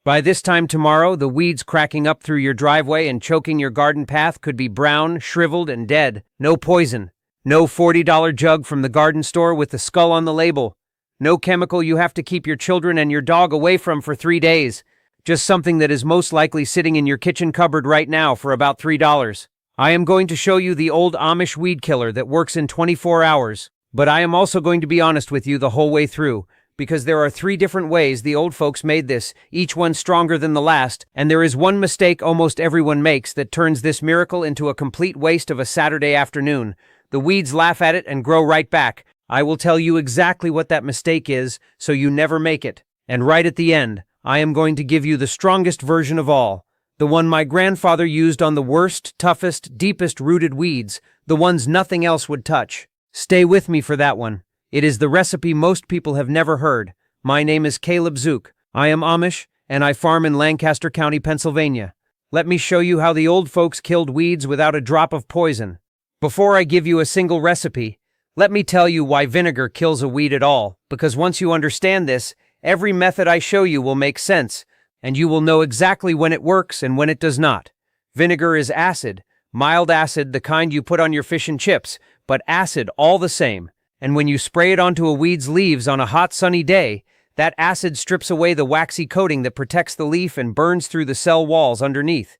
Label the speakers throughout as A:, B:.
A: By this time tomorrow, the weeds cracking up through your driveway and choking your garden path could be brown, shriveled, and dead. No poison. No $40 jug from the garden store with the skull on the label. No chemical you have to keep your children and your dog away from for 3 days. Just something that is most likely sitting in your kitchen cupboard right now for about $3. I am going to show you the old Amish weed killer that works in 24 hours. But I am also going to be honest with you the whole way through, because there are 3 different ways the old folks made this, each one stronger than the last, and there is one mistake almost everyone makes that turns this miracle into a complete waste of a Saturday afternoon. The weeds laugh at it and grow right back. I will tell you exactly what that mistake is, so you never make it. And right at the end, I am going to give you the strongest version of all, the one my grandfather used on the worst, toughest, deepest-rooted weeds, the ones nothing else would touch. Stay with me for that one. It is the recipe most people have never heard. My name is Caleb Zook. I am Amish, and I farm in Lancaster County, Pennsylvania. Let me show you how the old folks killed weeds without a drop of poison. Before I give you a single recipe, let me tell you why vinegar kills a weed at all, because once you understand this, every method I show you will make sense, and you will know exactly when it works and when it does not. Vinegar is acid, mild acid, the kind you put on your fish and chips, but acid all the same. And when you spray it onto a weed's leaves on a hot sunny day, that acid strips away the waxy coating that protects the leaf and burns through the cell walls underneath.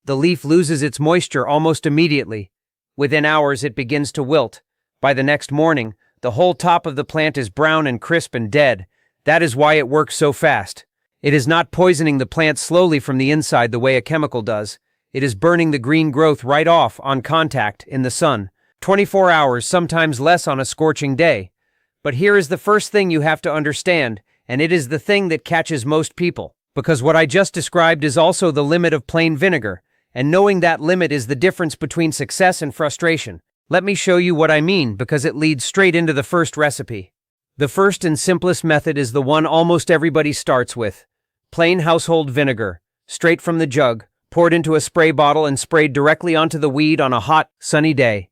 A: The leaf loses its moisture almost immediately. Within hours it begins to wilt. By the next morning, the whole top of the plant is brown and crisp and dead. That is why it works so fast. It is not poisoning the plant slowly from the inside the way a chemical does. It is burning the green growth right off on contact in the sun. 24 hours, sometimes less on a scorching day. But here is the first thing you have to understand, and it is the thing that catches most people. Because what I just described is also the limit of plain vinegar, and knowing that limit is the difference between success and frustration. Let me show you what I mean, because it leads straight into the first recipe. The first and simplest method is the one almost everybody starts with. Plain household vinegar, straight from the jug, poured into a spray bottle and sprayed directly onto the weed on a hot, sunny day.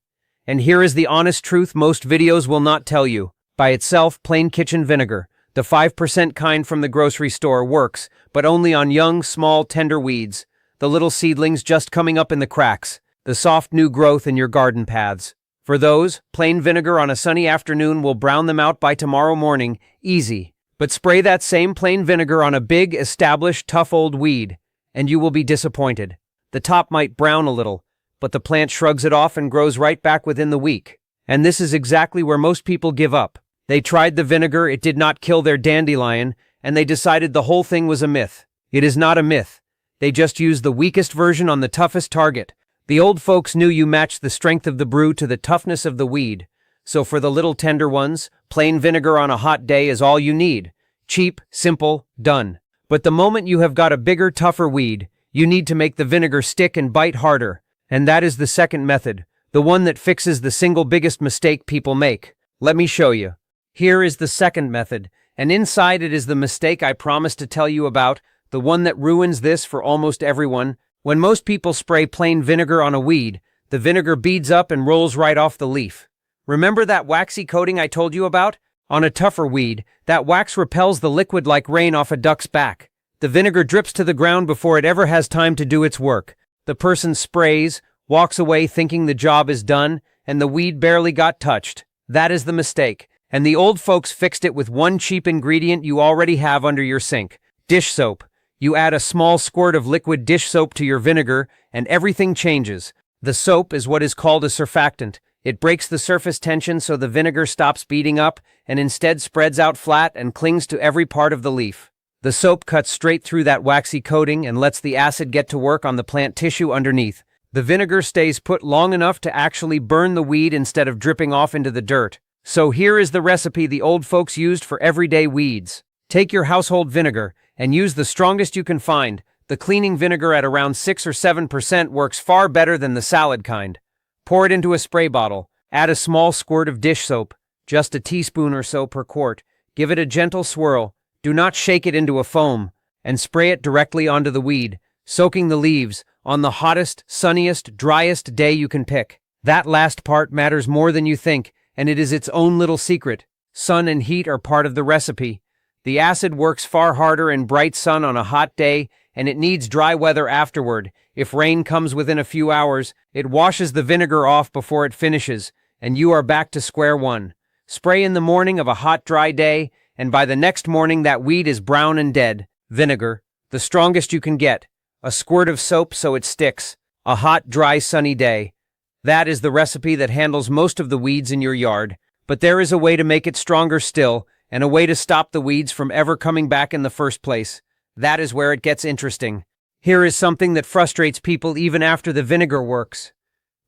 A: And here is the honest truth most videos will not tell you. By itself, plain kitchen vinegar, the 5% kind from the grocery store, works, but only on young, small, tender weeds, the little seedlings just coming up in the cracks, the soft new growth in your garden paths. For those, plain vinegar on a sunny afternoon will brown them out by tomorrow morning, easy. But spray that same plain vinegar on a big, established, tough old weed, and you will be disappointed. The top might brown a little, but the plant shrugs it off and grows right back within the week. And this is exactly where most people give up. They tried the vinegar, it did not kill their dandelion, and they decided the whole thing was a myth. It is not a myth. They just used the weakest version on the toughest target. The old folks knew you matched the strength of the brew to the toughness of the weed. So for the little tender ones, plain vinegar on a hot day is all you need. Cheap, simple, done. But the moment you have got a bigger, tougher weed, you need to make the vinegar stick and bite harder. And that is the second method, the one that fixes the single biggest mistake people make. Let me show you. Here is the second method, and inside it is the mistake I promised to tell you about, the one that ruins this for almost everyone. When most people spray plain vinegar on a weed, the vinegar beads up and rolls right off the leaf. Remember that waxy coating I told you about? On a tougher weed, that wax repels the liquid like rain off a duck's back. The vinegar drips to the ground before it ever has time to do its work. The person sprays, walks away thinking the job is done, and the weed barely got touched. That is the mistake. And the old folks fixed it with one cheap ingredient you already have under your sink. Dish soap. You add a small squirt of liquid dish soap to your vinegar, and everything changes. The soap is what is called a surfactant. It breaks the surface tension so the vinegar stops beating up, and instead spreads out flat and clings to every part of the leaf. The soap cuts straight through that waxy coating and lets the acid get to work on the plant tissue underneath. The vinegar stays put long enough to actually burn the weed instead of dripping off into the dirt. So here is the recipe the old folks used for everyday weeds. Take your household vinegar and use the strongest you can find. The cleaning vinegar at around 6 or 7% works far better than the salad kind. Pour it into a spray bottle. Add a small squirt of dish soap, just a teaspoon or so per quart. Give it a gentle swirl. Do not shake it into a foam, and spray it directly onto the weed, soaking the leaves on the hottest, sunniest, driest day you can pick. That last part matters more than you think, and it is its own little secret. Sun and heat are part of the recipe. The acid works far harder in bright sun on a hot day, and it needs dry weather afterward. If rain comes within a few hours, it washes the vinegar off before it finishes, and you are back to square one. Spray in the morning of a hot, dry day, and by the next morning that weed is brown and dead. Vinegar, the strongest you can get. A squirt of soap so it sticks. A hot, dry, sunny day. That is the recipe that handles most of the weeds in your yard. But there is a way to make it stronger still, and a way to stop the weeds from ever coming back in the first place. That is where it gets interesting. Here is something that frustrates people even after the vinegar works.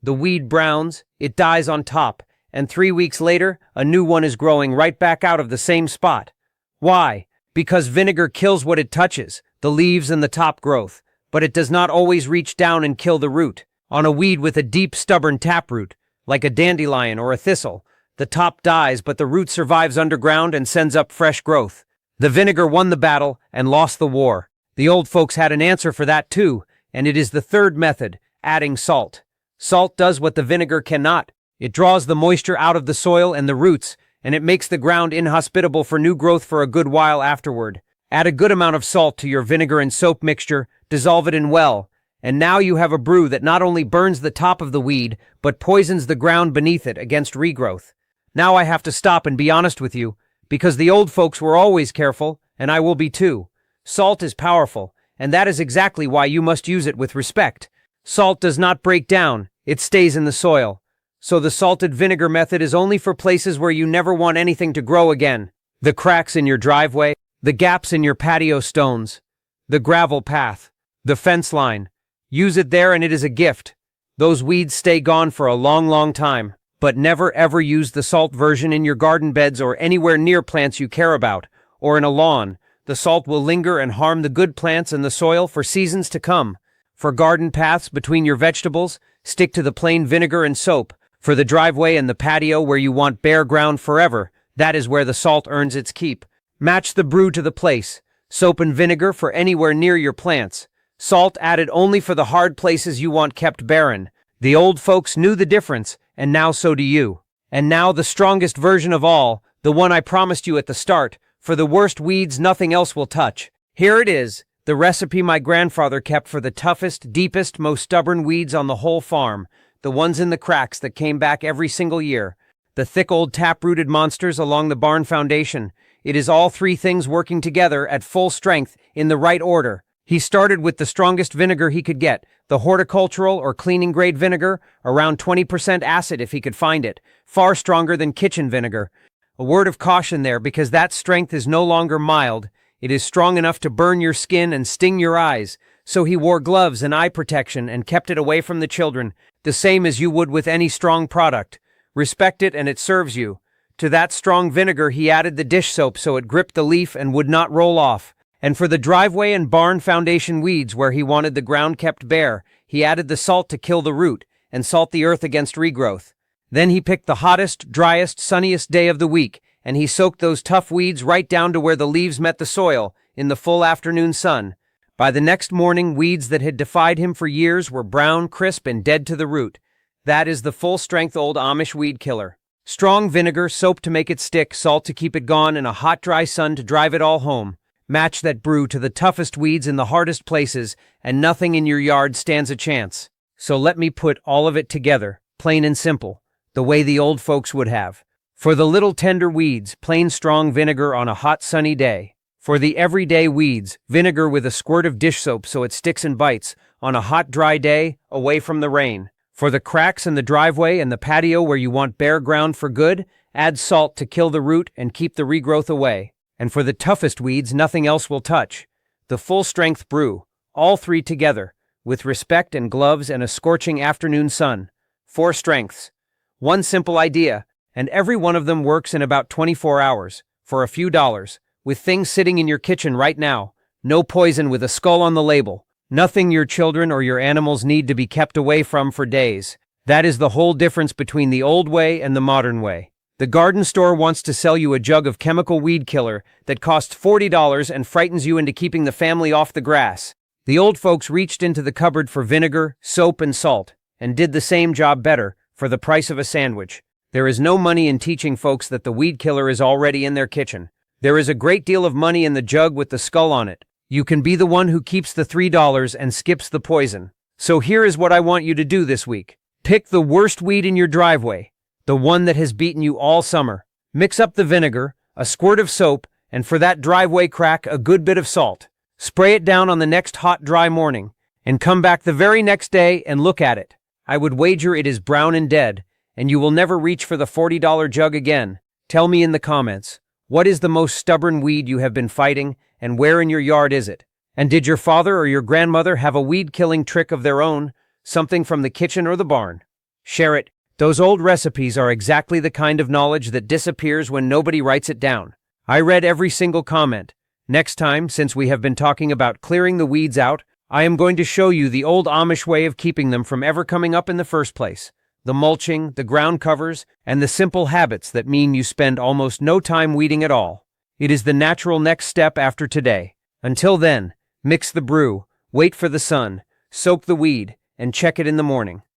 A: The weed browns, it dies on top, and 3 weeks later, a new one is growing right back out of the same spot. Why? Because vinegar kills what it touches, the leaves and the top growth, but it does not always reach down and kill the root. On a weed with a deep, stubborn taproot, like a dandelion or a thistle, the top dies, but the root survives underground and sends up fresh growth. The vinegar won the battle and lost the war. The old folks had an answer for that too, and it is the third method, adding salt. Salt does what the vinegar cannot. It draws the moisture out of the soil and the roots, and it makes the ground inhospitable for new growth for a good while afterward. Add a good amount of salt to your vinegar and soap mixture, dissolve it in well, and now you have a brew that not only burns the top of the weed, but poisons the ground beneath it against regrowth. Now I have to stop and be honest with you, because the old folks were always careful, and I will be too. Salt is powerful, and that is exactly why you must use it with respect. Salt does not break down, it stays in the soil. So the salted vinegar method is only for places where you never want anything to grow again. The cracks in your driveway, the gaps in your patio stones, the gravel path, the fence line. Use it there and it is a gift. Those weeds stay gone for a long, long time. But never ever use the salt version in your garden beds or anywhere near plants you care about, or in a lawn. The salt will linger and harm the good plants and the soil for seasons to come. For garden paths between your vegetables, stick to the plain vinegar and soap. For the driveway and the patio where you want bare ground forever, that is where the salt earns its keep. Match the brew to the place. Soap and vinegar for anywhere near your plants. Salt added only for the hard places you want kept barren. The old folks knew the difference, and now so do you. And now the strongest version of all, the one I promised you at the start, for the worst weeds nothing else will touch. Here it is, the recipe my grandfather kept for the toughest, deepest, most stubborn weeds on the whole farm, the ones in the cracks that came back every single year, the thick old tap-rooted monsters along the barn foundation. It is all three things working together at full strength in the right order. He started with the strongest vinegar he could get, the horticultural or cleaning grade vinegar, around 20% acid if he could find it, far stronger than kitchen vinegar. A word of caution there, because that strength is no longer mild. It is strong enough to burn your skin and sting your eyes. So he wore gloves and eye protection and kept it away from the children, the same as you would with any strong product. Respect it and it serves you. To that strong vinegar he added the dish soap so it gripped the leaf and would not roll off. And for the driveway and barn foundation weeds where he wanted the ground kept bare, he added the salt to kill the root and salt the earth against regrowth. Then he picked the hottest, driest, sunniest day of the week, and he soaked those tough weeds right down to where the leaves met the soil, in the full afternoon sun. By the next morning, weeds that had defied him for years were brown, crisp, and dead to the root. That is the full-strength old Amish weed killer. Strong vinegar, soap to make it stick, salt to keep it gone, and a hot, dry sun to drive it all home. Match that brew to the toughest weeds in the hardest places, and nothing in your yard stands a chance. So let me put all of it together, plain and simple, the way the old folks would have. For the little tender weeds, plain strong vinegar on a hot sunny day. For the everyday weeds, vinegar with a squirt of dish soap so it sticks and bites, on a hot dry day, away from the rain. For the cracks in the driveway and the patio where you want bare ground for good, add salt to kill the root and keep the regrowth away. And for the toughest weeds nothing else will touch. The full-strength brew, all three together, with respect and gloves and a scorching afternoon sun. 4 strengths. One simple idea, and every one of them works in about 24 hours, for a few dollars, with things sitting in your kitchen right now. No poison with a skull on the label. Nothing your children or your animals need to be kept away from for days. That is the whole difference between the old way and the modern way. The garden store wants to sell you a jug of chemical weed killer that costs $40 and frightens you into keeping the family off the grass. The old folks reached into the cupboard for vinegar, soap, and salt, and did the same job better, for the price of a sandwich. There is no money in teaching folks that the weed killer is already in their kitchen. There is a great deal of money in the jug with the skull on it. You can be the one who keeps the $3 and skips the poison. So here is what I want you to do this week. Pick the worst weed in your driveway, the one that has beaten you all summer. Mix up the vinegar, a squirt of soap, and for that driveway crack, a good bit of salt. Spray it down on the next hot, dry morning, and come back the very next day and look at it. I would wager it is brown and dead, and you will never reach for the $40 jug again. Tell me in the comments, what is the most stubborn weed you have been fighting, and where in your yard is it? And did your father or your grandmother have a weed-killing trick of their own, something from the kitchen or the barn? Share it. Those old recipes are exactly the kind of knowledge that disappears when nobody writes it down. I read every single comment. Next time, since we have been talking about clearing the weeds out, I am going to show you the old Amish way of keeping them from ever coming up in the first place. The mulching, the ground covers, and the simple habits that mean you spend almost no time weeding at all. It is the natural next step after today. Until then, mix the brew, wait for the sun, soak the weed, and check it in the morning.